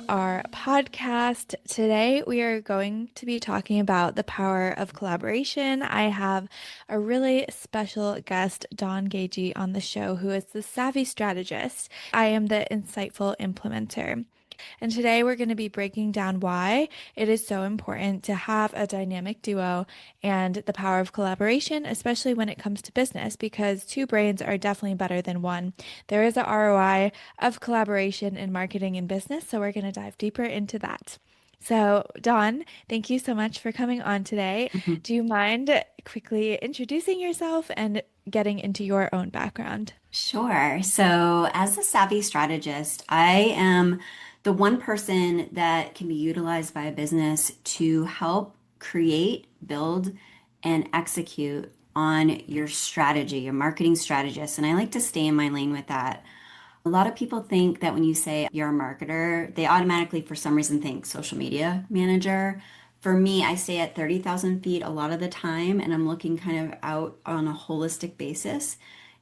our podcast. Today, we are going to be talking about the power of collaboration. I have a really special guest, Don Gagey, on the show, who is the savvy strategist. I am the insightful implementer. And today we're going to be breaking down why it is so important to have a dynamic duo and the power of collaboration, especially when it comes to business, because two brains are definitely better than one. There is a ROI of collaboration in marketing and business, so we're going to dive deeper into that. So, Dawn, thank you so much for coming on today. Mhm. Do you mind quickly introducing yourself and getting into your own background? Sure. So, as a savvy strategist, I am the one person that can be utilized by a business to help create, build, and execute on your strategy, your marketing strategist. And I like to stay in my lane with that. A lot of people think that when you say you're a marketer, they automatically, for some reason, think social media manager. For me, I stay at 30,000 feet a lot of the time, and I'm looking kind of out on a holistic basis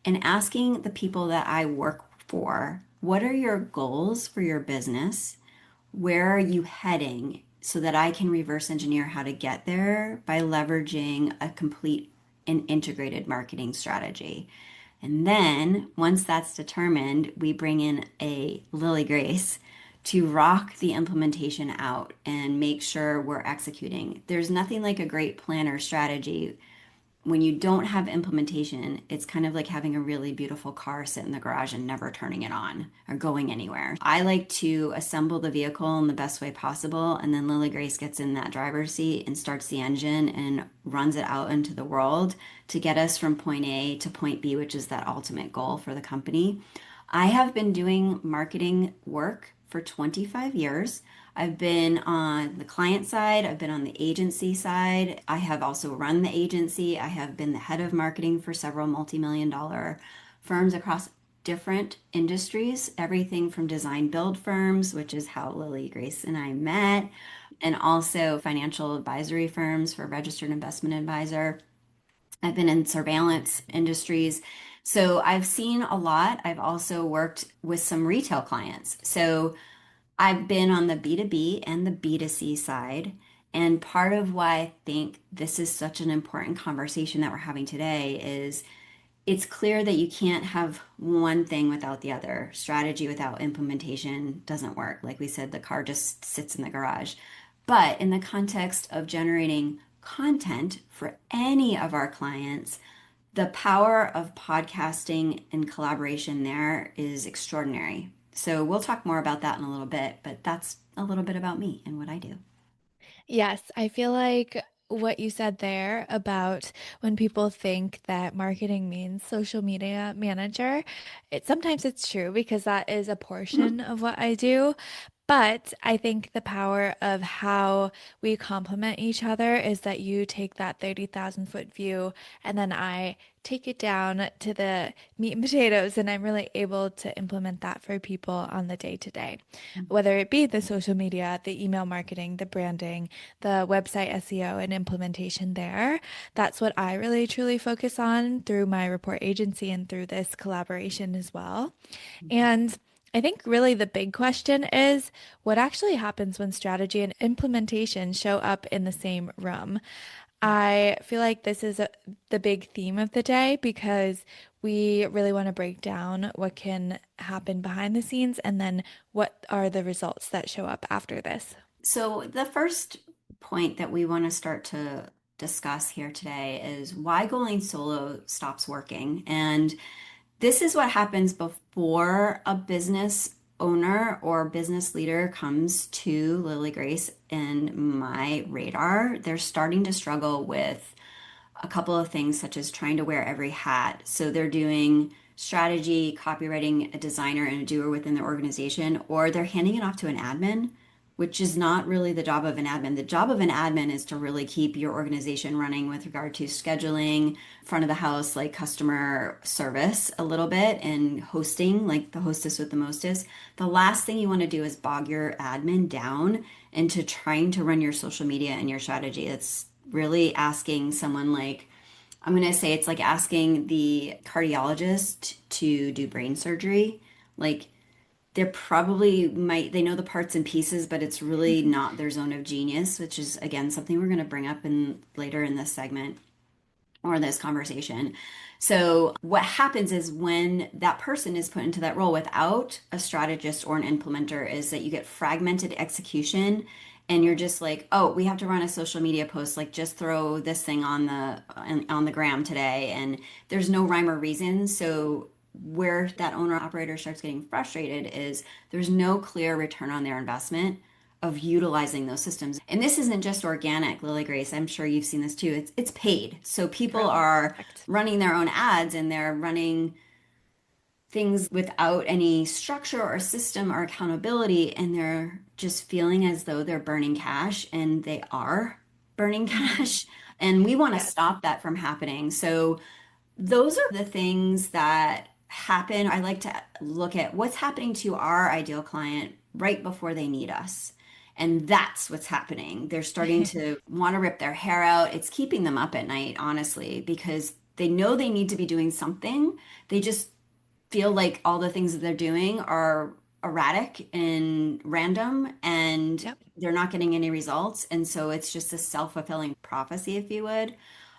and asking the people that I work for, what are your goals for your business? Where are you heading? So that I can reverse engineer how to get there by leveraging a complete and integrated marketing strategy. And then once that's determined, we bring in a LilyGrace to rock the implementation out and make sure we're executing. There's nothing like a great plan or strategy. When you don't have implementation, it's kind of like having a really beautiful car sit in the garage and never turning it on or going anywhere. I like to assemble the vehicle in the best way possible, and then Lily Grace gets in that driver's seat and starts the engine and runs it out into the world to get us from point A to point B, which is that ultimate goal for the company. I have been doing marketing work for 25 years. I've been on the client side, I've been on the agency side. I have also run the agency. I have been the head of marketing for several multi-million dollar firms across different industries, everything from design build firms, which is how Lily, Grace, and I met, and also financial advisory firms for registered investment advisor. I've been in surveillance industries. So I've seen a lot. I've also worked with some retail clients. So I've been on the B2B and the B2C side. And part of why I think this is such an important conversation that we're having today is it's clear that you can't have one thing without the other. Strategy without implementation doesn't work. Like we said, the car just sits in the garage. But in the context of generating content for any of our clients, the power of podcasting and collaboration there is extraordinary. So we'll talk more about that in a little bit, but that's a little bit about me and what I do. Yes, I feel like what you said there about when people think that marketing means social media manager, sometimes it's true because that is a Mhm. portion of what I do. But I think the power of how we complement each other is that you take that 30,000 foot view and then I take it down to the meat and potatoes, and I'm really able to implement that for people on the day to day, whether it be the social media, the email marketing, the branding, the website SEO and implementation there. That's what I really truly focus on through my report agency and through this collaboration as well. And I think really the big question is what actually happens when strategy and implementation show up in the same room. I feel like this is the big theme of the day because we really want to break down what can happen behind the scenes and then what are the results that show up after this. So the first point that we want to start to discuss here today is why going solo stops working. And this is what happens before a business owner or business leader comes to Lily Grace and my radar. They're starting to struggle with a couple of things, such as trying to wear every hat. So they're doing strategy, copywriting, a designer, and a doer within their organization, or they're handing it off to an admin, which is not really the job of an admin. The job of an admin is to really keep your organization running with regard to scheduling, front of the house, like customer service a little bit, and hosting, like the hostess with the mostest. The last thing you want to do is bog your admin down into trying to run your social media and your strategy. It's really asking someone like, I'm going to say it's like asking the cardiologist to do brain surgery. Like they're probably might they know the parts and pieces, but it's really Mhm. not their zone of genius, which is again something we're going to bring up in later in this segment or this conversation. So, what happens is when that person is put into that role without a strategist or an implementer, is that you get fragmented execution and you're just like, oh, we have to run a social media post, like just throw this thing on the gram today, and there's no rhyme or reason. So, where that owner operator starts getting frustrated is there's no clear return on their investment of utilizing those systems. And this isn't just organic, LilyGrace. I'm sure you've seen this too. It's paid. So people are Correct. running their own ads and they're running things without any structure or system or accountability, and they're just feeling as though they're burning cash, and they are burning Hmm. cash. And we want to Yes. stop that from happening. So those are the things that happen. I like to look at what's happening to our ideal client right before they need us. And that's what's happening. They're starting to want to rip their hair out. It's keeping them up at night, honestly, because they know they need to be doing something. They just feel like all the things that they're doing are erratic and random, and Yep. they're not getting any results. And so it's just a self-fulfilling prophecy, if you would.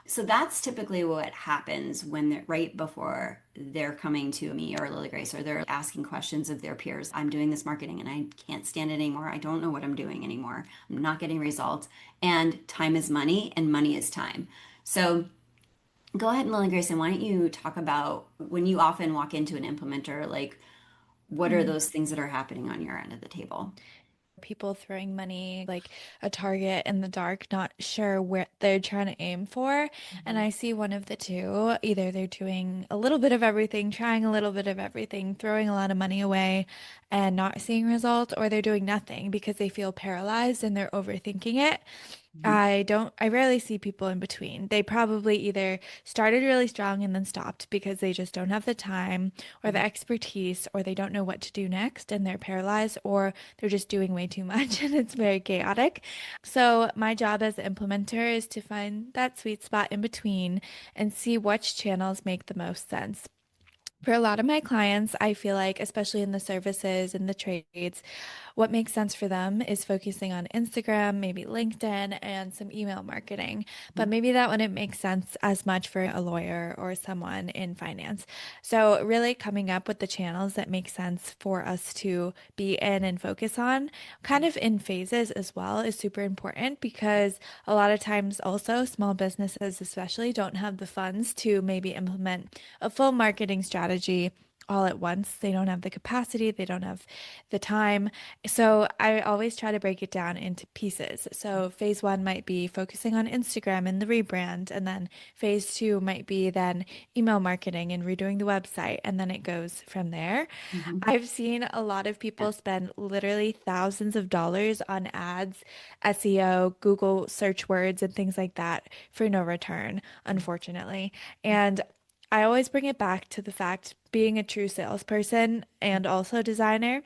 So that's typically what happens when they're right before they're coming to me or Lily Grace, or they're asking questions of their peers. I'm doing this marketing and I can't stand it anymore. I don't know what I'm doing anymore. I'm not getting results. And time is money, and money is time. So go ahead, Lily Grace, and why don't you talk about when you often walk into an implementer, like what are Mhm. those things that are happening on your end of the table? People throwing money like a target in the dark, not sure where they're trying to aim for. And Mhm. I see one of the two. Either they're doing a little bit of everything, trying a little bit of everything, throwing a lot of money away and not seeing results, or they're doing nothing because they feel paralyzed and they're overthinking it. Mhm. I rarely see people in between. They probably either started really strong and then stopped because they just don't have the time or the Mhm. expertise, or they don't know what to do next and they're paralyzed, or they're just doing way too much and it's very chaotic. So, my job as an implementer is to find that sweet spot in between and see which channels make the most sense. For a lot of my clients, I feel like, especially in the services and the trades, what makes sense for them is focusing on Instagram, maybe LinkedIn, and some email marketing. But maybe that wouldn't make sense as much for a lawyer or someone in finance. So, really coming up with the channels that make sense for us to be in and focus on, kind of in phases as well, is super important because a lot of times, also, small businesses, especially, don't have the funds to maybe implement a full marketing strategy all at once. They don't have the capacity, they don't have the time. So I always try to break it down into pieces. So phase one might be focusing on Instagram and the rebrand, and then phase two might be then email marketing and redoing the website, and then it goes from there. Mhm. I've seen a lot of Yeah. people spend literally thousands of dollars on ads, SEO, Google search words, and things like that for no return, unfortunately. And I always bring it back to the fact being a true salesperson and also designer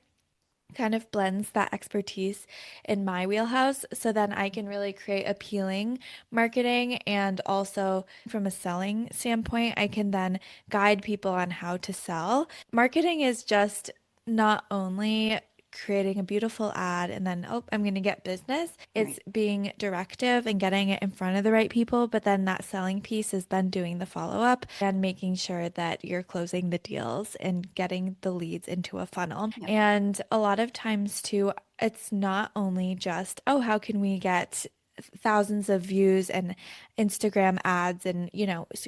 kind of blends that expertise in my wheelhouse so then I can really create appealing marketing, and also from a selling standpoint, I can then guide people on how to sell. Marketing is just not only creating a beautiful ad and then, oh, I'm going to get business. It's Right. being directive and getting it in front of the right people. But then that selling piece is then doing the follow up and making sure that you're closing the deals and getting the leads into a funnel. Yeah. And a lot of times, too, it's not only just, oh, how can we get thousands of views and Instagram ads and,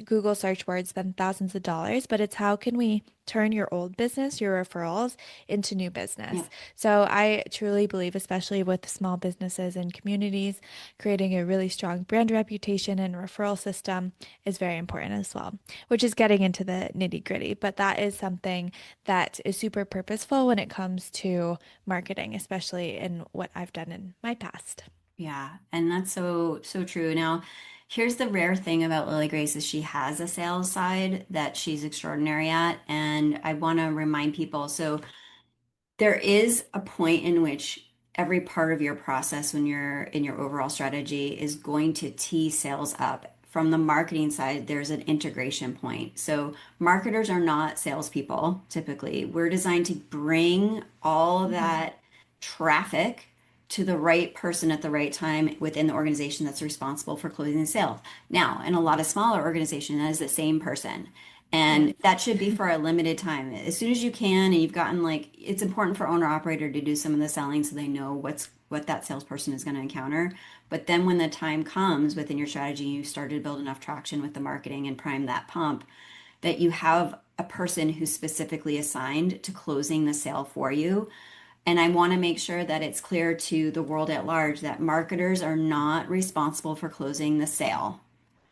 Google search words spend thousands of dollars, but it's how can we turn your old business, your referrals into new Yeah. business. So I truly believe, especially with small businesses and communities, creating a really strong brand reputation and referral system is very important as well, which is getting into the nitty gritty. But that is something that is super purposeful when it comes to marketing, especially in what I've done in my past. Yeah. And that's so true. Now, here's the rare thing about Lily Grace is she has a sales side that she's extraordinary at. And I want to remind people. So there is a point in which every part of your process when you're in your overall strategy is going to tee sales up from the marketing side, there's an integration point. So marketers are not salespeople typically. We're designed to bring all of Hmm. that traffic to the right person at the right time within the organization that's responsible for closing the sale. Now, in a lot of smaller organizations, that is the same person. Yes. And that should be for a limited time. As soon as you can, and you've gotten like, it's important for owner operator to do some of the selling so they know what that salesperson is going to encounter. But then when the time comes within your strategy, you started to build enough traction with the marketing and prime that pump that you have a person who's specifically assigned to closing the sale for you. And I want to make sure that it's clear to the world at large that marketers are not responsible for closing the sale.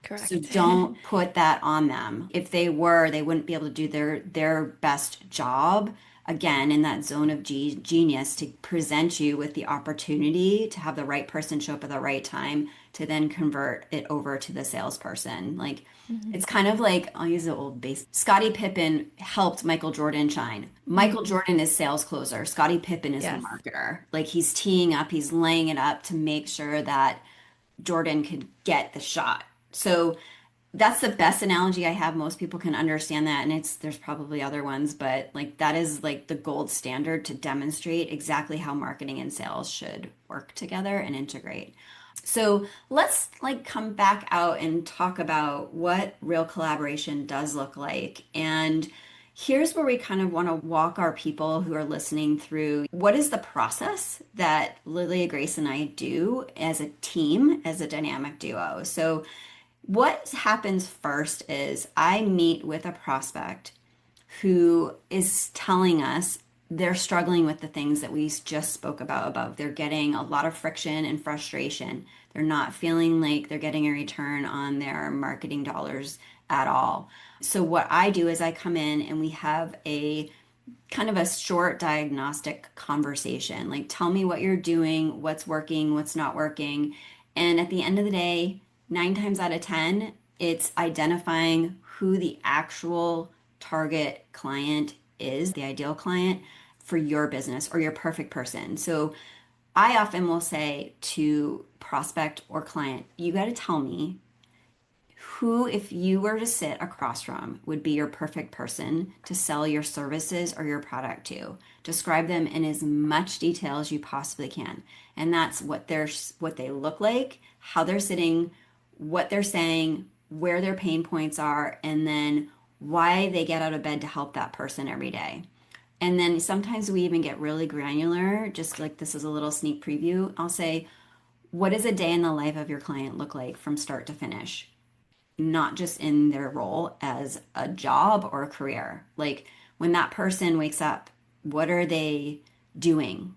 So Correct. don't put that on them. If they were, they wouldn't be able to do their best job again in that zone of genius to present you with the opportunity to have the right person show up at the right time to then convert it over to the salesperson. Like Hmm. it's kind of like I'll use the old base. Scottie Pippen helped Michael Jordan shine. Michael Hmm. Jordan is sales closer. Scottie Pippen is the Yes. marketer. Like he's teeing up, he's laying it up to make sure that Jordan could get the shot. So that's the best analogy I have. Most people can understand that, and it's there's probably other ones, but like that is like the gold standard to demonstrate exactly how marketing and sales should work together and integrate. So let's like come back out and talk about what real collaboration does look like. And here's where we kind of want to walk our people who are listening through what is the process that Lilia Grace and I do as a team, as a dynamic duo. So what happens first is I meet with a prospect who is telling us they're struggling with the things that we just spoke about above. They're getting a lot of friction and frustration. They're not feeling like they're getting a return on their marketing dollars at all. So what I do is I come in and we have a kind of a short diagnostic conversation. Like, tell me what you're doing, what's working, what's not working. And at the end of the day, 9 times out of 10, it's identifying who the actual target client is, the ideal client for your business or your perfect person. So I often will say to prospect or client, you got to tell me who, if you were to sit across from, would be your perfect person to sell your services or your product to. Describe them in as much detail as you possibly can. And that's what they look like, how they're sitting, what they're saying, where their pain points are, and then why they get out of bed to help that person every day. And then sometimes we even get really granular, just like this is a little sneak preview. I'll say, what does a day in the life of your client look like from start to finish? Not just in their role as a job or a career. Like when that person wakes up, what are they doing?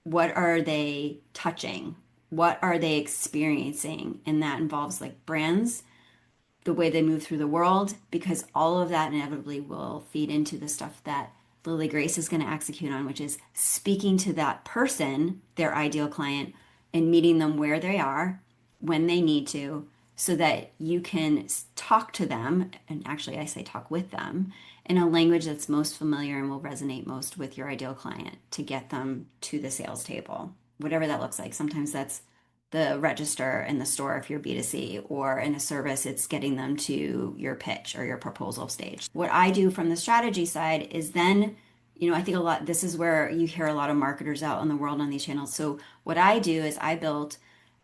What are they touching? What are they experiencing? And that involves like brands, the way they move through the world, because all of that inevitably will feed into the stuff that LilyGrace is going to execute on, which is speaking to that person, their ideal client, and meeting them where they are when they need to, so that you can talk to them. And actually, I say talk with them in a language that's most familiar and will resonate most with your ideal client to get them to the sales table, whatever that looks like. Sometimes that's the register in the store if you're B2C, or in a service, it's getting them to your pitch or your proposal stage. What I do from the strategy side is then, I think a lot, this is where you hear a lot of marketers out in the world on these channels. So what I do is I built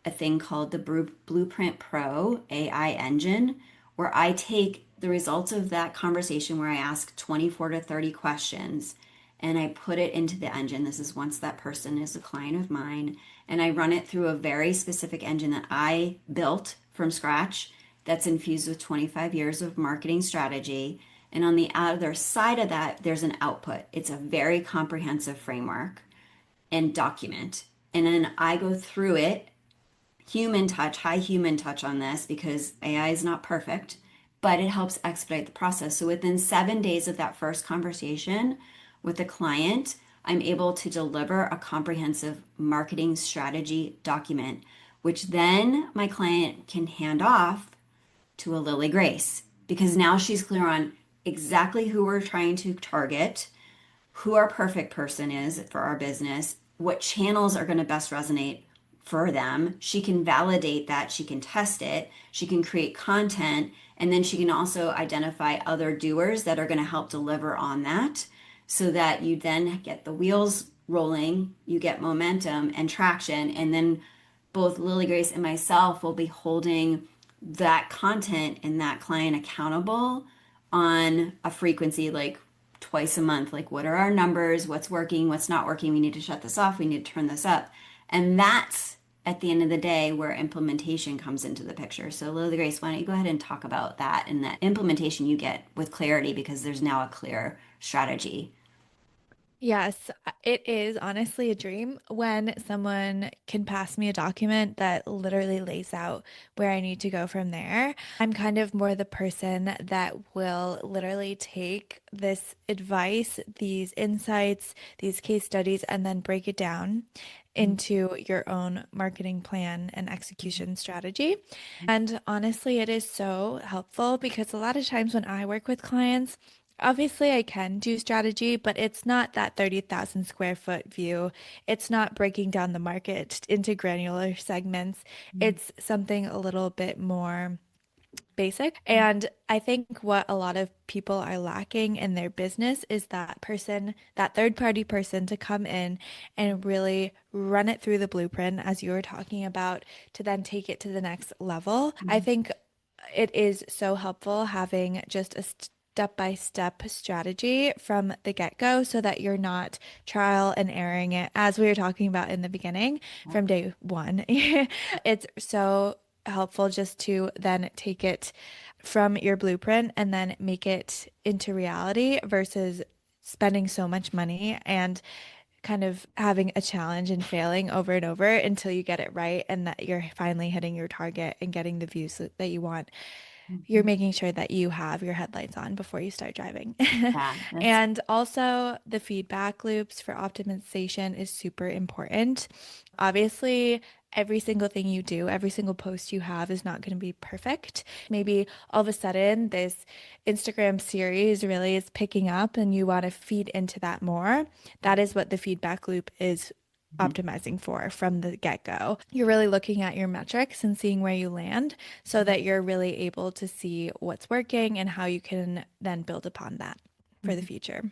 a thing called the Blueprint Pro AI engine, where I take the results of that conversation where I ask 24 to 30 questions and I put it into the engine. This is once that person is a client of mine. And I run it through a very specific engine that I built from scratch that's infused with 25 years of marketing strategy. And on the other side of that, there's an output. It's a very comprehensive framework and document. And then I go through it, human touch, high human touch on this because AI is not perfect, but it helps expedite the process. So within 7 days of that first conversation with the client, I'm able to deliver a comprehensive marketing strategy document, which then my client can hand off to a Lily Grace because now she's clear on exactly who we're trying to target, who our perfect person is for our business, what channels are going to best resonate for them. She can validate that, she can test it, she can create content, and then she can also identify other doers that are going to help deliver on that so that you then get the wheels rolling, you get momentum and traction, and then both Lily Grace and myself will be holding that content and that client accountable on a frequency like twice a month. Like, what are our numbers? What's working? What's not working? We need to shut this off. We need to turn this up. And that's at the end of the day where implementation comes into the picture. So, Lily Grace, why don't you go ahead and talk about that and that implementation you get with clarity because there's now a clear strategy. Yes, it is honestly a dream when someone can pass me a document that literally lays out where I need to go from there. I'm kind of more the person that will literally take this advice, these insights, these case studies, and then break it down into your own marketing plan and execution strategy. And honestly, it is so helpful because a lot of times when I work with clients, obviously, I can do strategy, but it's not that 30,000 square foot view. It's not breaking down the market into granular segments. It's something a little bit more basic. And I think what a lot of people are lacking in their business is that person, that third party person to come in and really run it through the blueprint, as you were talking about, to then take it to the next level. I think it is so helpful having just a step-by-step strategy from the get-go so that you're not trial and erroring it, as we were talking about in the beginning from day one. It's so helpful just to then take it from your blueprint and then make it into reality versus spending so much money and kind of having a challenge and failing over and over until you get it right and that you're finally hitting your target and getting the views that you want. You're Mhm. making sure that you have your headlights on before you start driving. Yeah, that's And also, the feedback loops for optimization is super important. Obviously, every single thing you do, every single post you have is not going to be perfect. Maybe all of a sudden, this Instagram series really is picking up and you want to feed into that more. That is what the feedback loop is optimizing for from the get-go. You're really looking at your metrics and seeing where you land so that you're really able to see what's working and how you can then build upon that for the Mhm. future.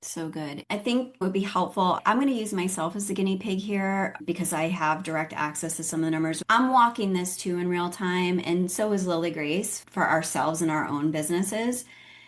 So good. I think would be helpful. I'm going to use myself as the guinea pig here because I have direct access to some of the numbers. I'm walking this too in real time, and so is Lily Grace for ourselves and our own businesses.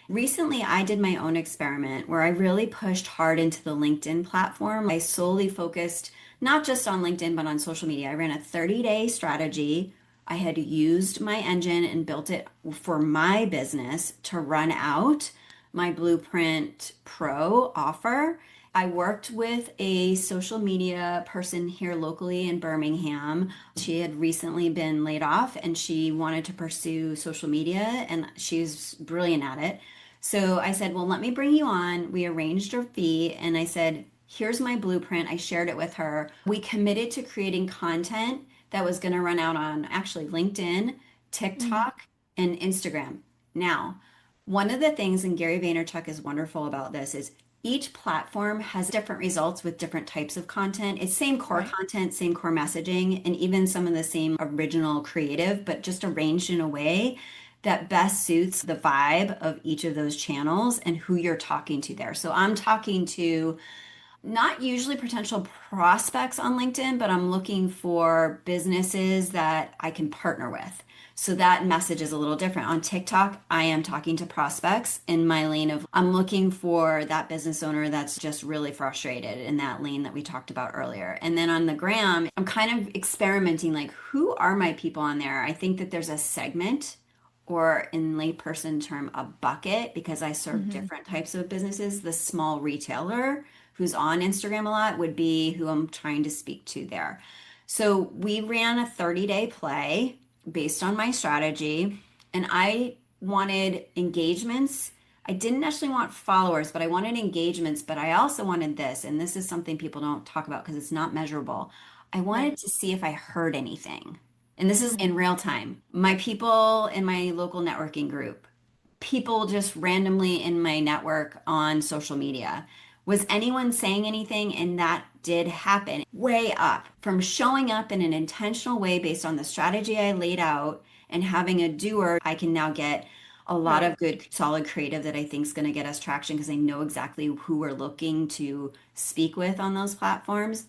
Recently, I did my own experiment where I really pushed hard into the LinkedIn platform. I solely focused not just on LinkedIn, but on social media. I ran a 30-day strategy. I had used my engine and built it for my business to run out my Blueprint Pro offer. I worked with a social media person here locally in Birmingham. She had recently been laid off and she wanted to pursue social media and she's brilliant at it. So I said, well, let me bring you on. We arranged her fee and I said, here's my blueprint. I shared it with her. We committed to creating content that was going to run out on actually LinkedIn, Mm, TikTok, and Instagram. Now, one of the things, and Gary Vaynerchuk is wonderful about this, is each platform has different results with different types of content. It's same core right. content, same core messaging, and even some of the same original creative, but just arranged in a way that best suits the vibe of each of those channels and who you're talking to there. So I'm talking to not usually potential prospects on LinkedIn, but I'm looking for businesses that I can partner with. So that message is a little different. On TikTok, I am talking to prospects in my lane of I'm looking for that business owner that's just really frustrated in that lane that we talked about earlier. And then on the gram, I'm kind of experimenting like who are my people on there? I think that there's a segment or in layperson term, a bucket because I serve Hmm. different types of businesses. The small retailer who's on Instagram a lot would be who I'm trying to speak to there. So we ran a 30-day play based on my strategy, and I wanted engagements. I didn't actually want followers, but I wanted engagements. But I also wanted this, and this is something people don't talk about because it's not measurable. I Right. wanted to see if I heard anything. And this is Mm, in real time. My people in my local networking group, people just randomly in my network on social media. Was anyone saying anything? And that did happen. Way up from showing up in an intentional way based on the strategy I laid out and having a doer. I can now get a lot of good, solid creative that I think is going to get us traction because I know exactly who we're looking to speak with on those platforms.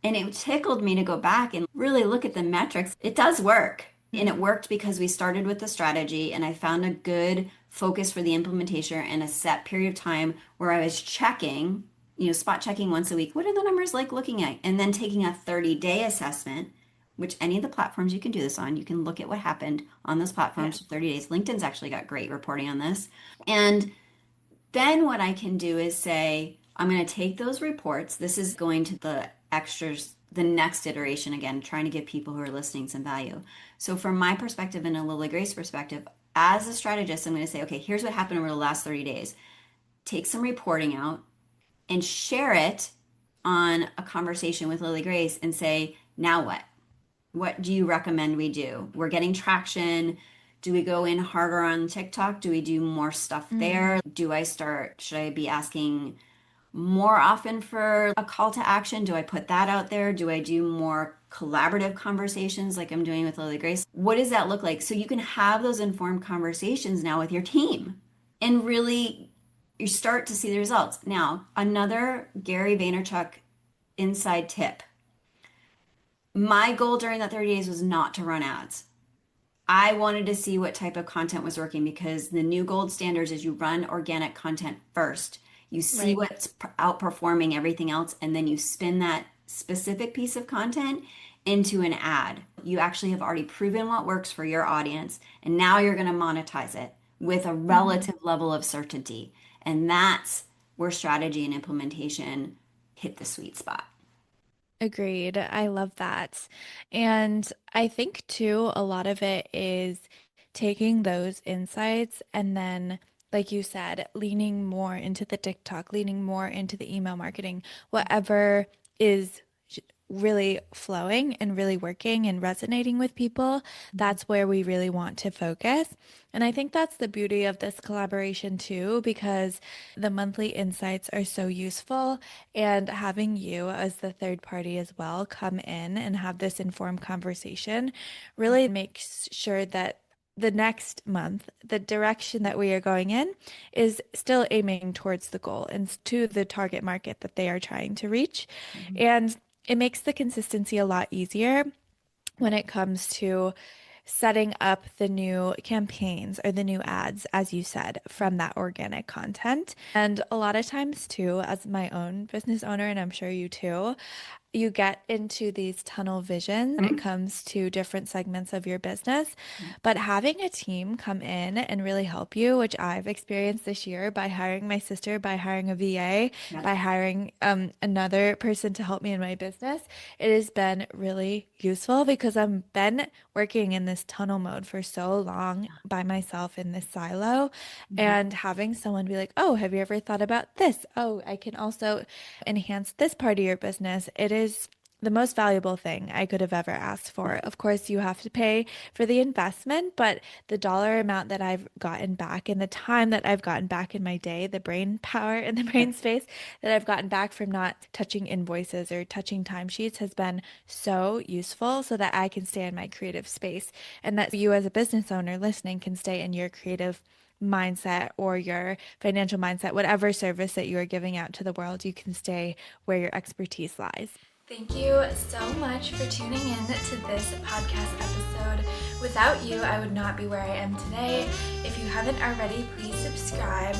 And it tickled me to go back and really look at the metrics. It does work. And it worked because we started with the strategy and I found a good focus for the implementation and a set period of time where I was checking, spot checking once a week. What are the numbers like looking at? And then taking a 30-day assessment, which any of the platforms you can do this on. You can look at what happened on those platforms for 30 days. LinkedIn's actually got great reporting on this. And then what I can do is say, I'm going to take those reports. This is going to the extras, the next iteration again, trying to give people who are listening some value. So from my perspective and a LilyGrace perspective, as a strategist, I'm going to say, okay, here's what happened over the last 30 days. Take some reporting out and share it on a conversation with LilyGrace and say, now what? What do you recommend we do? We're getting traction. Do we go in harder on TikTok? Do we do more stuff there? Should I be asking more often for a call to action? Do I put that out there? Do I do more collaborative conversations like I'm doing with Lily Grace? What does that look like? So you can have those informed conversations now with your team and really you start to see the results. Now, another Gary Vaynerchuk inside tip. My goal during that 30 days was not to run ads. I wanted to see what type of content was working because the new gold standards is you run organic content first. You see what's outperforming everything else, and then you spin that specific piece of content into an ad. You actually have already proven what works for your audience, and now you're going to monetize it with a relative level of certainty. And that's where strategy and implementation hit the sweet spot. Agreed. I love that. And I think too, a lot of it is taking those insights and then, like you said, leaning more into the TikTok, leaning more into the email marketing, whatever is really flowing and really working and resonating with people, that's where we really want to focus. And I think that's the beauty of this collaboration too, because the monthly insights are so useful. And having you as the third party as well come in and have this informed conversation really makes sure that the next month, the direction that we are going in is still aiming towards the goal and to the target market that they are trying to reach. Mhm. And it makes the consistency a lot easier when it comes to setting up the new campaigns or the new ads, as you said, from that organic content. And a lot of times, too, as my own business owner, and I'm sure you too, you get into these tunnel visions when it comes to different segments of your business. But having a team come in and really help you, which I've experienced this year by hiring my sister, by hiring a VA, Yep. by hiring another person to help me in my business, it has been really useful because I've been working in this tunnel mode for so long by myself in this silo. Mhm. And having someone be like, oh, have you ever thought about this? Oh, I can also enhance this part of your business. It is the most valuable thing I could have ever asked for. Of course, you have to pay for the investment, but the dollar amount that I've gotten back and the time that I've gotten back in my day, the brain power and the brain space that I've gotten back from not touching invoices or touching timesheets has been so useful so that I can stay in my creative space and that you as a business owner listening can stay in your creative mindset or your financial mindset, whatever service that you are giving out to the world, you can stay where your expertise lies. Thank you so much for tuning in to this podcast episode. Without you, I would not be where I am today. If you haven't already, please subscribe,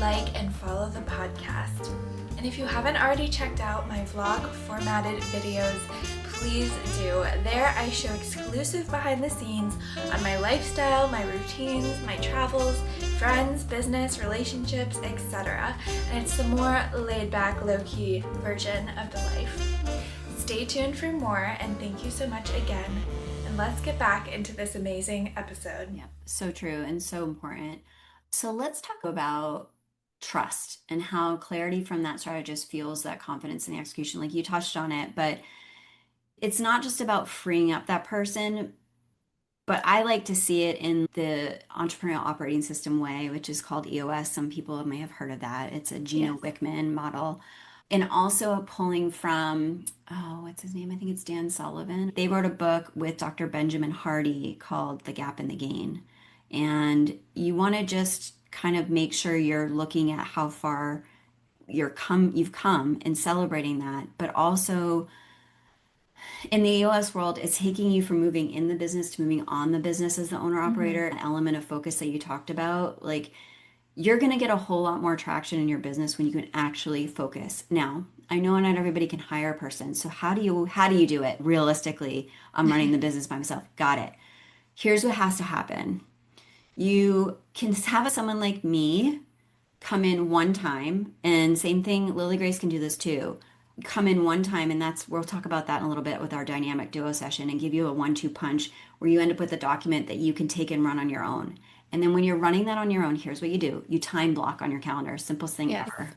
like, and follow the podcast. And if you haven't already checked out my vlog formatted videos, please do. There I show exclusive behind the scenes on my lifestyle, my routines, my travels, friends, business, relationships, etc. And it's the more laid back, low-key version of the life. Stay tuned for more, and thank you so much again. And let's get back into this amazing episode. Yep. So true and so important. So let's talk about trust and how clarity from that strategist fuels that confidence in the execution. Like you touched on it, but it's not just about freeing up that person. But I like to see it in the entrepreneurial operating system way, which is called EOS. Some people may have heard of that. It's a Gino Yes. Wickman model. And also pulling from, oh, what's his name? I think it's Dan Sullivan. They wrote a book with Dr. Benjamin Hardy called The Gap and the Gain. And you want to just kind of make sure you're looking at how far you've come and celebrating that, but also in the AOS world, it's taking you from moving in the business to moving on the business as the owner Hmm. operator, an element of focus that you talked about. Like you're going to get a whole lot more traction in your business when you can actually focus. Now, I know not everybody can hire a person. So how do you do it realistically? I'm running the business by myself. Got it. Here's what has to happen. You can have someone like me come in one time, and same thing, LilyGrace can do this too. Come in one time, and we'll talk about that in a little bit with our dynamic duo session and give you a 1-2 punch where you end up with a document that you can take and run on your own. And then when you're running that on your own, here's what you do. You time block on your calendar, simplest thing Yes. ever.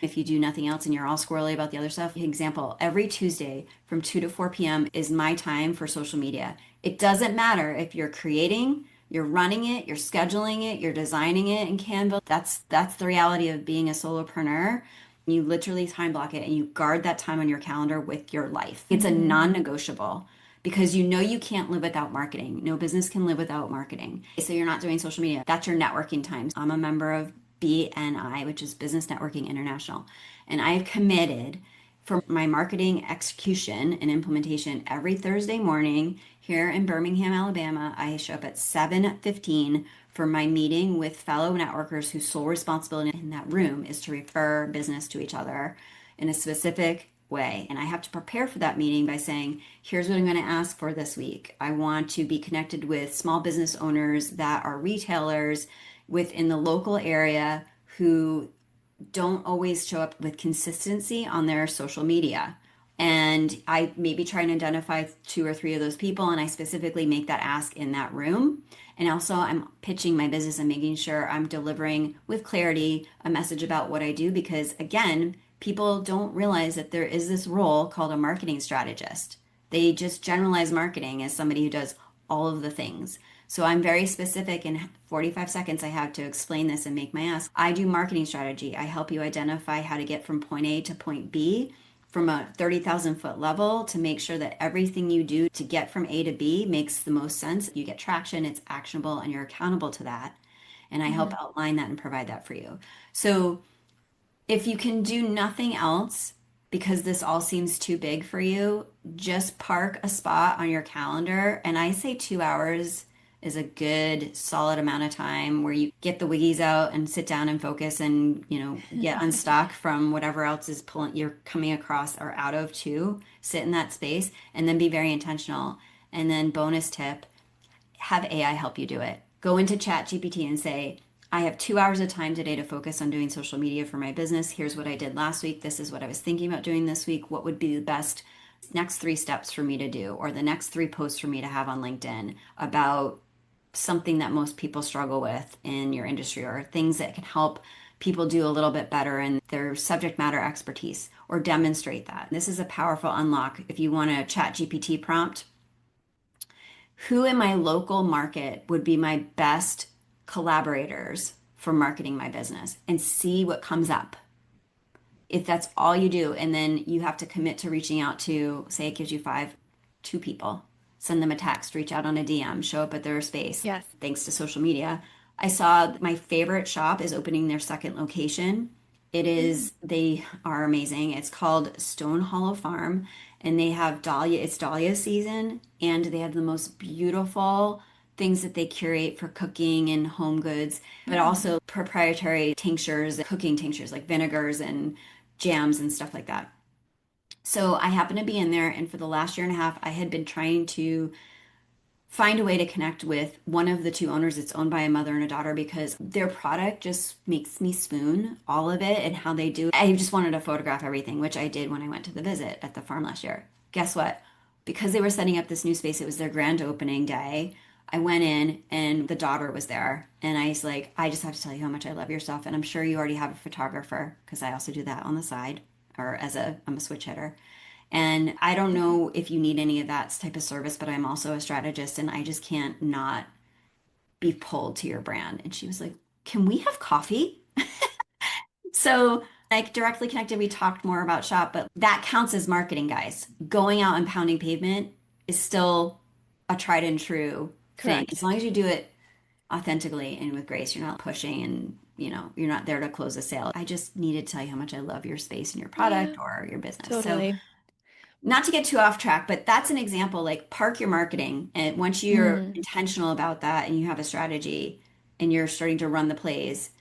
If you do nothing else and you're all squirrely about the other stuff, example, every Tuesday from 2 to 4 p.m. is my time for social media. It doesn't matter if you're creating, you're running it, you're scheduling it, you're designing it in Canva. That's the reality of being a solopreneur. You literally time block it and you guard that time on your calendar with your life. It's a Hmm. non-negotiable because you know you can't live without marketing. No business can live without marketing. So you're not doing social media. That's your networking time. I'm a member of BNI, which is Business Networking International. And I've committed for my marketing execution and implementation every Thursday morning here in Birmingham, Alabama. I show up at 7:15 for my meeting with fellow networkers whose sole responsibility in that room is to refer business to each other in a specific way. And I have to prepare for that meeting by saying, here's what I'm going to ask for this week. I want to be connected with small business owners that are retailers within the local area who don't always show up with consistency on their social media. And I maybe try and identify 2 or 3 of those people, and I specifically make that ask in that room. And also, I'm pitching my business and making sure I'm delivering with clarity a message about what I do because, again, people don't realize that there is this role called a marketing strategist. They just generalize marketing as somebody who does all of the things. So I'm very specific in 45 seconds I have to explain this and make my ask. I do marketing strategy. I help you identify how to get from point A to point B from a 30,000 foot level to make sure that everything you do to get from A to B makes the most sense. You get traction, it's actionable, and you're accountable to that. And I help Hmm. outline that and provide that for you. So if you can do nothing else because this all seems too big for you, just park a spot on your calendar. And I say 2 hours is a good solid amount of time where you get the wiggies out and sit down and focus and, get unstuck from whatever else is pulling you're coming across or out of too. Sit in that space and then be very intentional. And then bonus tip, have AI help you do it. Go into Chat GPT and say, I have 2 hours of time today to focus on doing social media for my business. Here's what I did last week. This is what I was thinking about doing this week. What would be the best next 3 steps for me to do, or the next 3 posts for me to have on LinkedIn about something that most people struggle with in your industry, or things that can help people do a little bit better in their subject matter expertise, or demonstrate that. This is a powerful unlock. If you want a Chat GPT prompt, who in my local market would be my best collaborators for marketing my business and see what comes up. If that's all you do, and then you have to commit to reaching out to, say, it gives you 2 people, send them a text, reach out on a DM, show up at their space, Yes. thanks to social media. I saw my favorite shop is opening their second location. Mm. They are amazing. It's called Stone Hollow Farm, and they have dahlia, it's dahlia season, and they have the most beautiful things that they curate for cooking and home goods, but Mm. also proprietary tinctures, cooking tinctures like vinegars and jams and stuff like that. So I happened to be in there, and for the last year and a half, I had been trying to find a way to connect with one of the 2 owners. It's owned by a mother and a daughter because their product just makes me swoon, all of it and how they do. I just wanted to photograph everything, which I did when I went to the visit at the farm last year. Guess what? Because they were setting up this new space, it was their grand opening day. I went in and the daughter was there. And I was like, I just have to tell you how much I love your stuff. And I'm sure you already have a photographer because I also do that on the side or I'm a switch hitter. And I don't know if you need any of that type of service, but I'm also a strategist and I just can't not be pulled to your brand. And she was like, can we have coffee? So, like, directly connected, we talked more about shop, but that counts as marketing, guys. Going out and pounding pavement is still a tried and true thing. As Correct. long as you do it authentically and with grace, you're not pushing and, you're not there to close a sale. I just needed to tell you how much I love your space and your Yeah, product or your business. So, totally. not to get too off track, but that's an example. Like, park your marketing. And once you're Mm, intentional about that and you have a strategy and you're starting to run the plays,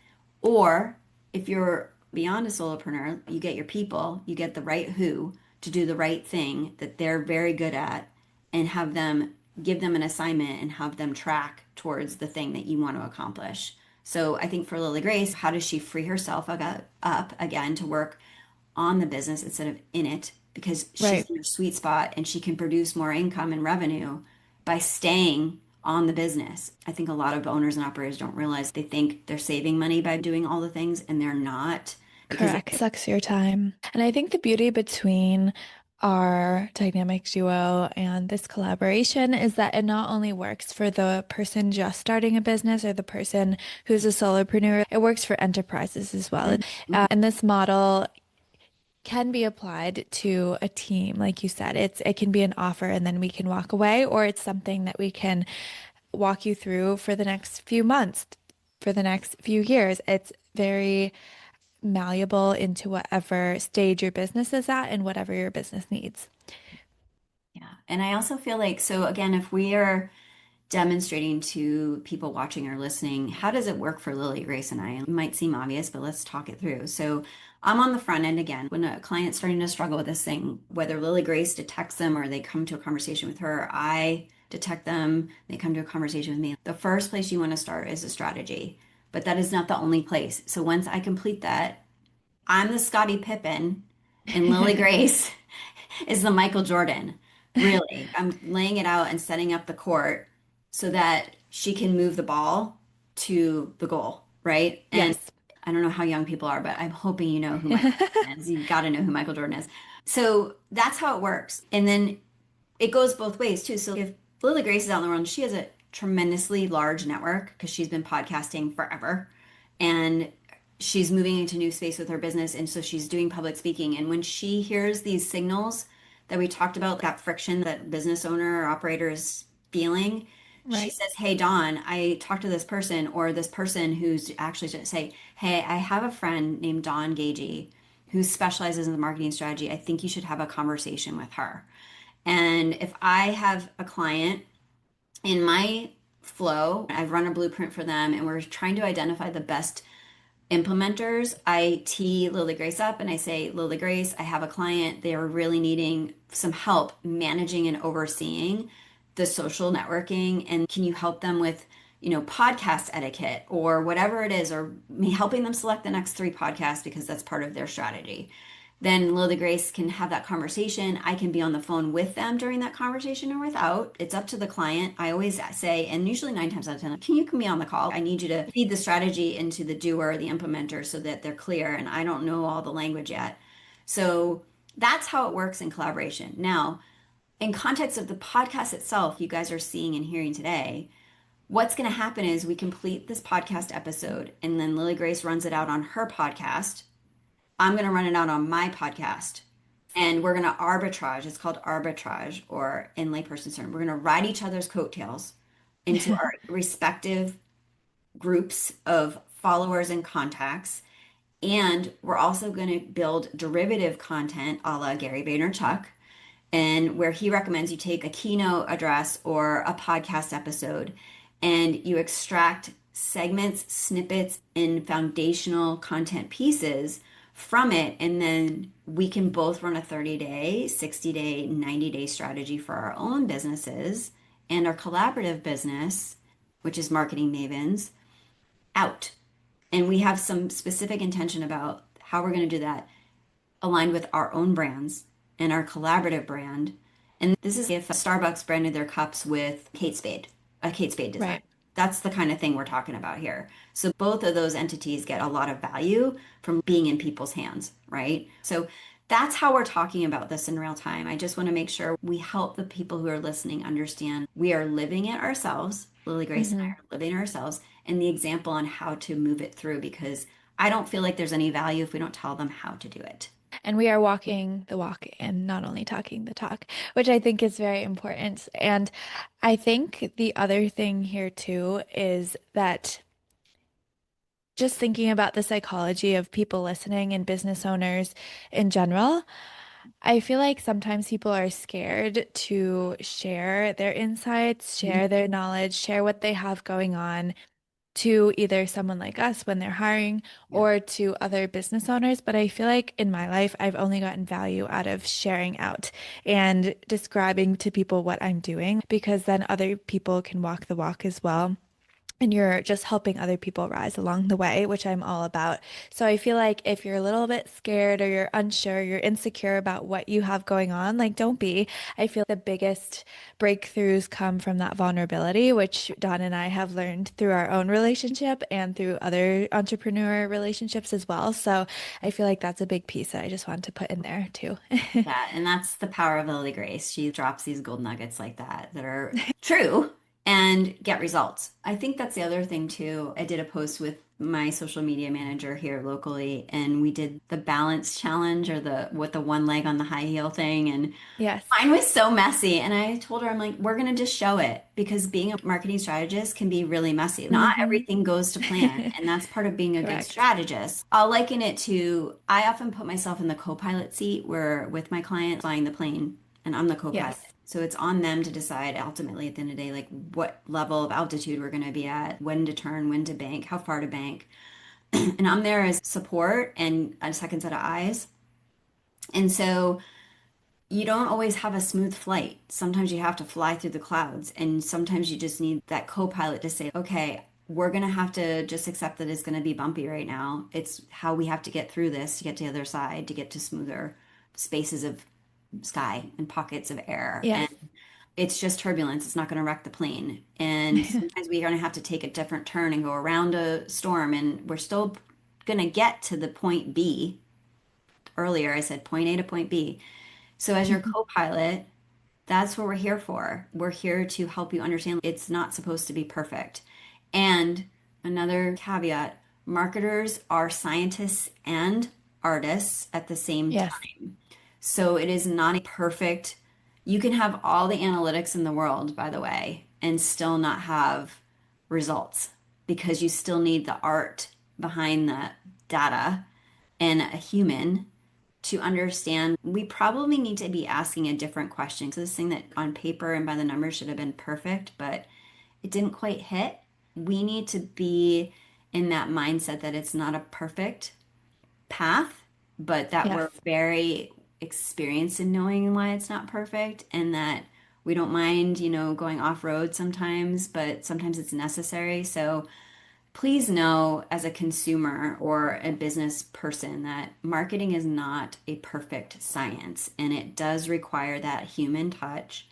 or if you're beyond a solopreneur, you get your people, you get the right who to do the right thing that they're very good at and have them give them an assignment and have them track towards the thing that you want to accomplish. So I think for Lily Grace, how does she free herself up again to work on the business instead of in it because she's right. in her sweet spot and she can produce more income and revenue by staying on the business. I think a lot of owners and operators don't realize they think they're saving money by doing all the things and they're not because Correct. Sucks your time. And I think the beauty between our dynamic duo and this collaboration is that it not only works for the person just starting a business or the person who's a solopreneur, it works for enterprises as well. Mhm. And this model can be applied to a team. Like you said, it can be an offer and then we can walk away, or it's something that we can walk you through for the next few months, for the next few years. It's very malleable into whatever stage your business is at and whatever your business needs. Yeah. And I also feel like, so again, if we are demonstrating to people watching or listening, how does it work for Lily, Grace, and I? It might seem obvious, but let's talk it through. So I'm on the front end again. When a client's starting to struggle with this thing, whether Lily Grace detects them or they come to a conversation with her, I detect them, they come to a conversation with me. The first place you want to start is a strategy, but that is not the only place. So once I complete that, I'm the Scottie Pippen and Lily Grace is the Michael Jordan. Really, I'm laying it out and setting up the court so that she can move the ball to the goal, right? And Yes. I don't know how young people are, but I'm hoping you know who Michael Jordan is. You got to know who Michael Jordan is. So that's how it works. And then it goes both ways too. So if Lily Grace is out in the world, she has a tremendously large network because she's been podcasting forever. And she's moving into new space with her business. And so she's doing public speaking. And when she hears these signals that we talked about, that friction that business owner or operator is feeling, she Right. says, hey, Dawn, I talked to this person, or this person who's actually to say, hey, I have a friend named Dawn Gagey who specializes in the marketing strategy. I think you should have a conversation with her. And if I have a client in my flow, I've run a blueprint for them and we're trying to identify the best implementers, I tee Lily Grace up and I say, Lily Grace, I have a client. They are really needing some help managing and overseeing the social networking. And can you help them with, podcast etiquette or whatever it is, or me helping them select the next three podcasts because that's part of their strategy. Then Lily Grace can have that conversation. I can be on the phone with them during that conversation or without. It's up to the client. I always say, and usually 9 times out of 10, can be on the call? I need you to feed the strategy into the doer, the implementer, so that they're clear. And I don't know all the language yet. So that's how it works in collaboration. Now, in context of the podcast itself, you guys are seeing and hearing today, what's going to happen is we complete this podcast episode, and then Lily Grace runs it out on her podcast. I'm going to run it out on my podcast. And we're going to arbitrage. It's called arbitrage, or in layperson's term, we're going to ride each other's coattails into our respective groups of followers and contacts. And we're also going to build derivative content a la Gary Vaynerchuk, and where he recommends you take a keynote address or a podcast episode and you extract segments, snippets, and foundational content pieces from it. And then we can both run a 30-day, 60-day, 90-day strategy for our own businesses and our collaborative business, which is Marketing Mavens, out. And we have some specific intention about how we're going to do that aligned with our own brands and our collaborative brand. And this is if Starbucks branded their cups with Kate Spade, a Kate Spade design. Right. That's the kind of thing we're talking about here. So both of those entities get a lot of value from being in people's hands, right? So That's how we're talking about this in real time. I just want to make sure we help the people who are listening understand we are living it ourselves. Lily Grace and I Hmm. are living it ourselves, and the example on how to move it through because I don't feel like there's any value if we don't tell them how to do it. And we are walking the walk and not only talking the talk, which I think is very important. And I think the other thing here too is that just thinking about the psychology of people listening and business owners in general, I feel like sometimes people are scared to share their insights, Mhm. share their knowledge, share what they have going on to either someone like us when they're hiring Yeah. or to other business owners. But I feel like in my life, I've only gotten value out of sharing out and describing to people what I'm doing because then other people can walk the walk as well. And you're just helping other people rise along the way, which I'm all about. So I feel like if you're a little bit scared or you're unsure, you're insecure about what you have going on, like don't be. I feel the biggest breakthroughs come from that vulnerability, which Don and I have learned through our own relationship and through other entrepreneur relationships as well. So I feel like that's a big piece that I just wanted to put in there too. That, and that's the power of Lily Grace. She drops these gold nuggets like that are true and get results. I think that's the other thing too. I did a post with my social media manager here locally, and we did the balance challenge or the with the one leg on the high heel thing. And Yes. mine was so messy. And I told her, I'm like, we're going to just show it because being a marketing strategist can be really messy. Not Hmm. everything goes to plan. And that's part of being a good Correct. strategist. I'll liken it to I often put myself in the co-pilot seat where with my client flying the plane and I'm the co-pilot. Yes. So it's on them to decide ultimately at the end of the day, like what level of altitude we're going to be at, when to turn, when to bank, how far to bank. And I'm there as support and a second set of eyes. And so you don't always have a smooth flight. Sometimes you have to fly through the clouds, and sometimes you just need that co-pilot to say, okay, we're going to have to just accept that it's going to be bumpy right now. It's how we have to get through this to get to the other side, to get to smoother spaces of sky and pockets of air. And Yes. it's just turbulence. It's not going to wreck the plane. And sometimes we're going to have to take a different turn and go around a storm, and we're still going to get to the point B. Earlier, I said point A to point B. So as your co-pilot, that's what we're here for. We're here to help you understand it's not supposed to be perfect. And another caveat, marketers are scientists and artists at the same Yes. time. So it is not a perfect, you can have all the analytics in the world, by the way, and still not have results because you still need the art behind the data and a human to understand, we probably need to be asking a different question. So this thing that on paper and by the numbers should have been perfect, but it didn't quite hit. We need to be in that mindset that it's not a perfect path, but that we're Yes. very experienced in knowing why it's not perfect and that we don't mind, going off road sometimes, but sometimes it's necessary. So please know as a consumer or a business person that marketing is not a perfect science and it does require that human touch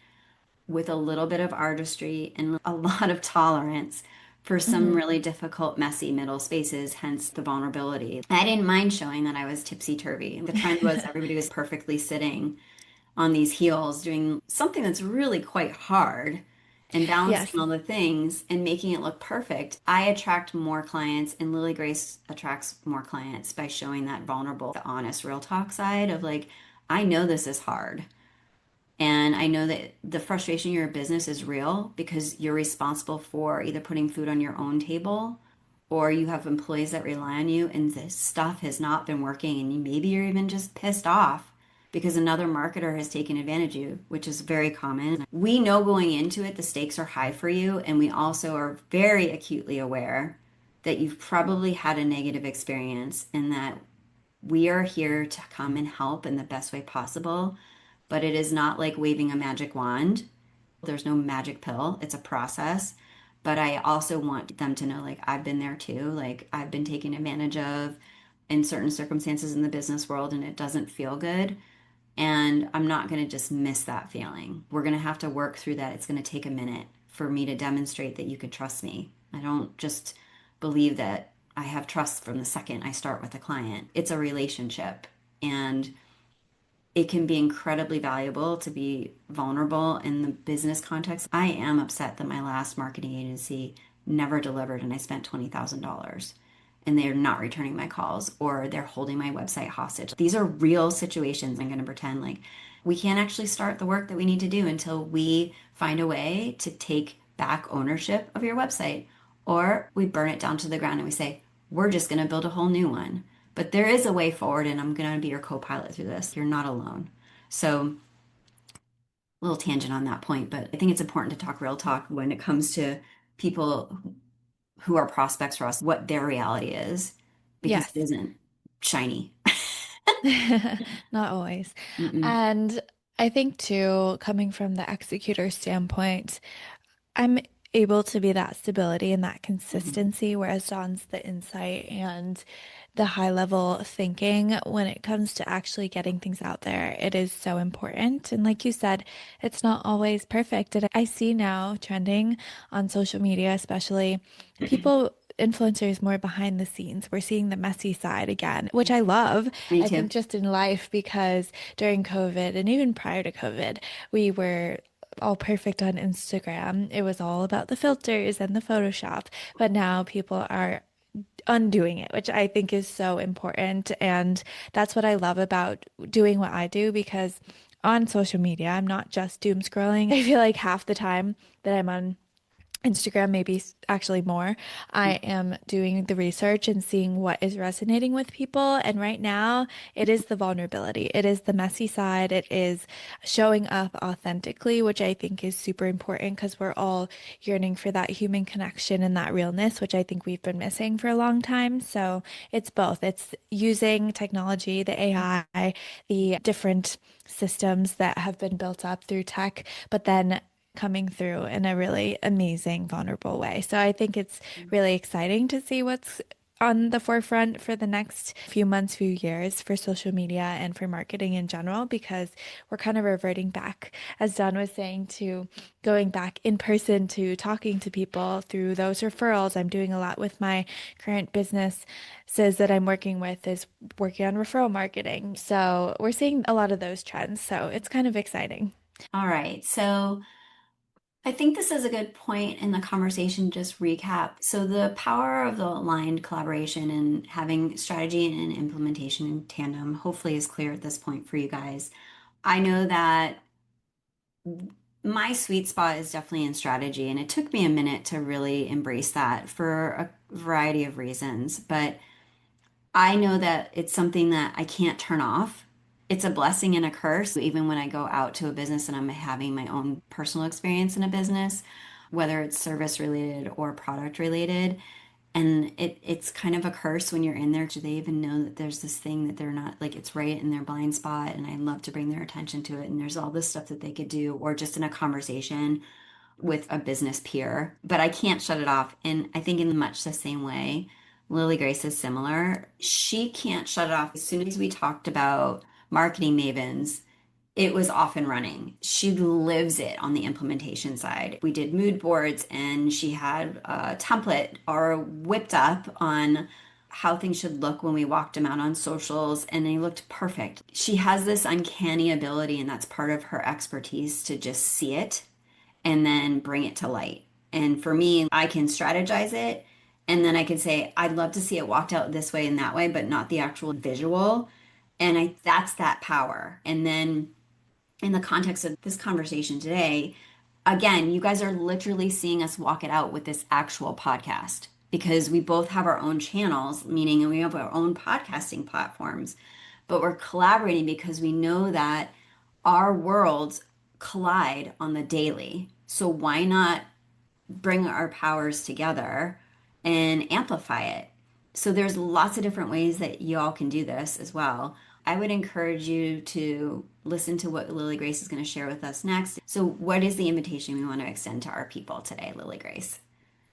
with a little bit of artistry and a lot of tolerance for some Hmm. really difficult, messy middle spaces, hence the vulnerability. I didn't mind showing that I was tipsy-turvy. The trend was everybody was perfectly sitting on these heels doing something that's really quite hard and Yes. balancing all the things and making it look perfect. I attract more clients and Lily Grace attracts more clients by showing that vulnerable, the honest, real talk side of like, I know this is hard. And I know that the frustration in your business is real because you're responsible for either putting food on your own table or you have employees that rely on you and this stuff has not been working and maybe you're even just pissed off because another marketer has taken advantage of you, which is very common. We know going into it the stakes are high for you and we also are very acutely aware that you've probably had a negative experience and that we are here to come and help in the best way possible, but it is not like waving a magic wand. There's no magic pill. It's a process. But I also want them to know, like, I've been there too. Like, I've been taken advantage of in certain circumstances in the business world, and it doesn't feel good. And I'm not going to just miss that feeling. We're going to have to work through that. It's going to take a minute for me to demonstrate that you could trust me. I don't just believe that I have trust from the second I start with a client. It's a relationship. And it can be incredibly valuable to be vulnerable in the business context. I am upset that my last marketing agency never delivered and I spent $20,000 and they're not returning my calls or they're holding my website hostage. These are real situations. I'm going to pretend like we can't actually start the work that we need to do until we find a way to take back ownership of your website, or we burn it down to the ground and we say, we're just going to build a whole new one. But there is a way forward, and I'm going to be your co-pilot through this. You're not alone. So, a little tangent on that point, but I think it's important to talk real talk when it comes to people who are prospects for us, what their reality is, because it Yes. isn't shiny. Not always. Mm-mm. And I think too, coming from the executor standpoint, I'm able to be that stability and that Mhm. consistency, whereas Dawn's the insight and the high level thinking when it comes to actually getting things out there. It is so important. And like you said, it's not always perfect. And I see now trending on social media, especially people. Influencers more behind the scenes. We're seeing the messy side again, which I love. Me I too. think just in life, because during COVID and even prior to COVID, we were all perfect on Instagram. It was all about the filters and the Photoshop. But now people are undoing it, which I think is so important. And that's what I love about doing what I do because on social media, I'm not just doom scrolling. I feel like half the time that I'm on Instagram, maybe actually more. I am doing the research and seeing what is resonating with people. And right now, it is the vulnerability, it is the messy side, it is showing up authentically, which I think is super important because we're all yearning for that human connection and that realness, which I think we've been missing for a long time. So it's both. It's using technology, the AI, the different systems that have been built up through tech, but then coming through in a really amazing, vulnerable way. So I think it's really exciting to see what's on the forefront for the next few months, few years for social media and for marketing in general, because we're kind of reverting back, as Don was saying, to going back in person to talking to people through those referrals. I'm doing a lot with my current businesses that I'm working with is working on referral marketing. So we're seeing a lot of those trends. So it's kind of exciting. All right. So, I think this is a good point in the conversation, just recap. So, the power of the aligned collaboration and having strategy and implementation in tandem hopefully is clear at this point for you guys. I know that my sweet spot is definitely in strategy, and it took me a minute to really embrace that for a variety of reasons. But I know that it's something that I can't turn off. It's a blessing and a curse. Even when I go out to a business and I'm having my own personal experience in a business, whether it's service related or product related, and it's kind of a curse when you're in there. Do they even know that there's this thing that they're not like it's right in their blind spot? And I love to bring their attention to it. And there's all this stuff that they could do, or just in a conversation with a business peer, but I can't shut it off. And I think in much the same way, Lily Grace is similar. She can't shut it off. As soon as we talked about marketing mavens, it was off and running. She lives it on the implementation side. We did mood boards and she had a template or whipped up on how things should look when we walked them out on socials and they looked perfect. She has this uncanny ability and that's part of her expertise to just see it and then bring it to light. And for me, I can strategize it and then I can say, I'd love to see it walked out this way and that way, but not the actual visual. And that's that power. And then in the context of this conversation today, again, you guys are literally seeing us walk it out with this actual podcast because we both have our own channels, meaning we have our own podcasting platforms, but we're collaborating because we know that our worlds collide on the daily. So why not bring our powers together and amplify it? So there's lots of different ways that you all can do this as well. I would encourage you to listen to what Lily Grace is going to share with us next. So what is the invitation we want to extend to our people today, Lily Grace?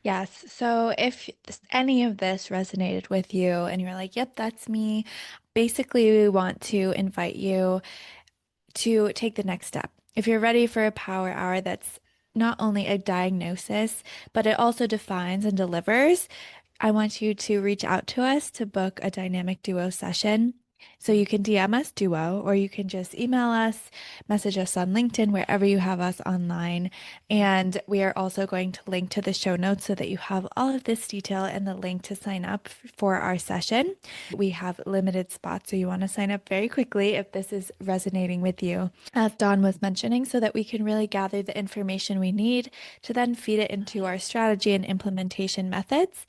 Yes. So if any of this resonated with you and you're like, yep, that's me, basically, we want to invite you to take the next step. If you're ready for a power hour that's not only a diagnosis, but it also defines and delivers, I want you to reach out to us to book a dynamic duo session. So you can DM us Duo, or you can just email us, message us on LinkedIn, wherever you have us online. And we are also going to link to the show notes so that you have all of this detail and the link to sign up for our session. We have limited spots, so you want to sign up very quickly if this is resonating with you, as Dawn was mentioning, so that we can really gather the information we need to then feed it into our strategy and implementation methods.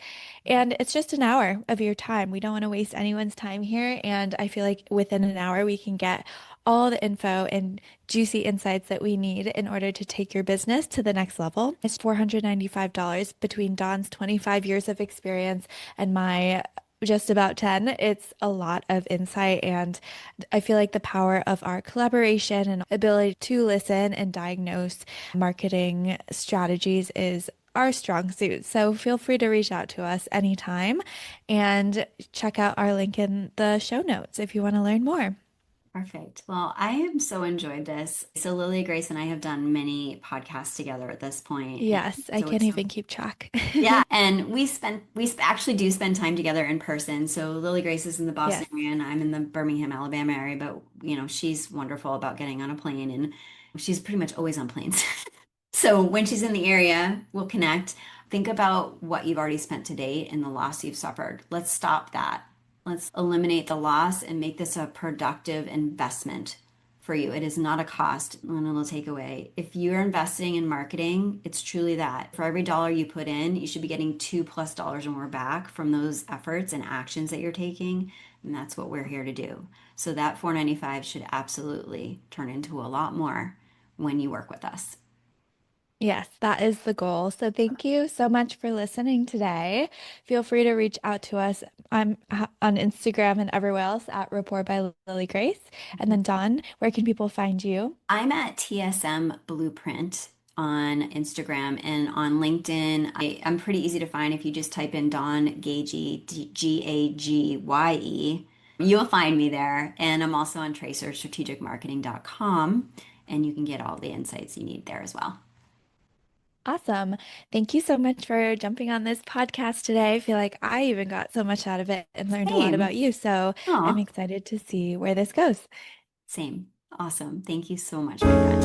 And it's just an hour of your time. We don't want to waste anyone's time here. And I feel like within an hour, we can get all the info and juicy insights that we need in order to take your business to the next level. It's $495 between Dawn's 25 years of experience and my just about 10. It's a lot of insight, and I feel like the power of our collaboration and ability to listen and diagnose marketing strategies is our strong suit. So feel free to reach out to us anytime and check out our link in the show notes if you want to learn more. Perfect. Well, I have so enjoyed this. So Lily Grace and I have done many podcasts together at this point, and Yes, I so can't it's even keep track. yeah, and actually do spend time together in person. So Lily Grace is in the Boston Yes. area and I'm in the Birmingham, Alabama area, but she's wonderful about getting on a plane and she's pretty much always on planes. So when she's in the area, we'll connect. Think about what you've already spent to date and the loss you've suffered. Let's stop that. Let's eliminate the loss and make this a productive investment for you. It is not a cost and it'll take away. If you're investing in marketing, it's truly that. For every dollar you put in, you should be getting $2+ or more back from those efforts and actions that you're taking. And that's what we're here to do. So that 495 should absolutely turn into a lot more when you work with us. Yes, that is the goal. So thank you so much for listening today. Feel free to reach out to us. I'm on Instagram and everywhere else at Rapport by Lily Grace. And then Dawn, where can people find you? I'm at TSM Blueprint on Instagram and on LinkedIn. I'm pretty easy to find if you just type in Dawn Gagey, Gagye. You'll find me there. And I'm also on tracerstrategicmarketing.com, and you can get all the insights you need there as well. Awesome. Thank you so much for jumping on this podcast today. I feel like I even got so much out of it and learned a lot Same. about you. So I'm Oh, excited to see where this goes. same. Awesome. Thank you so much, my friend.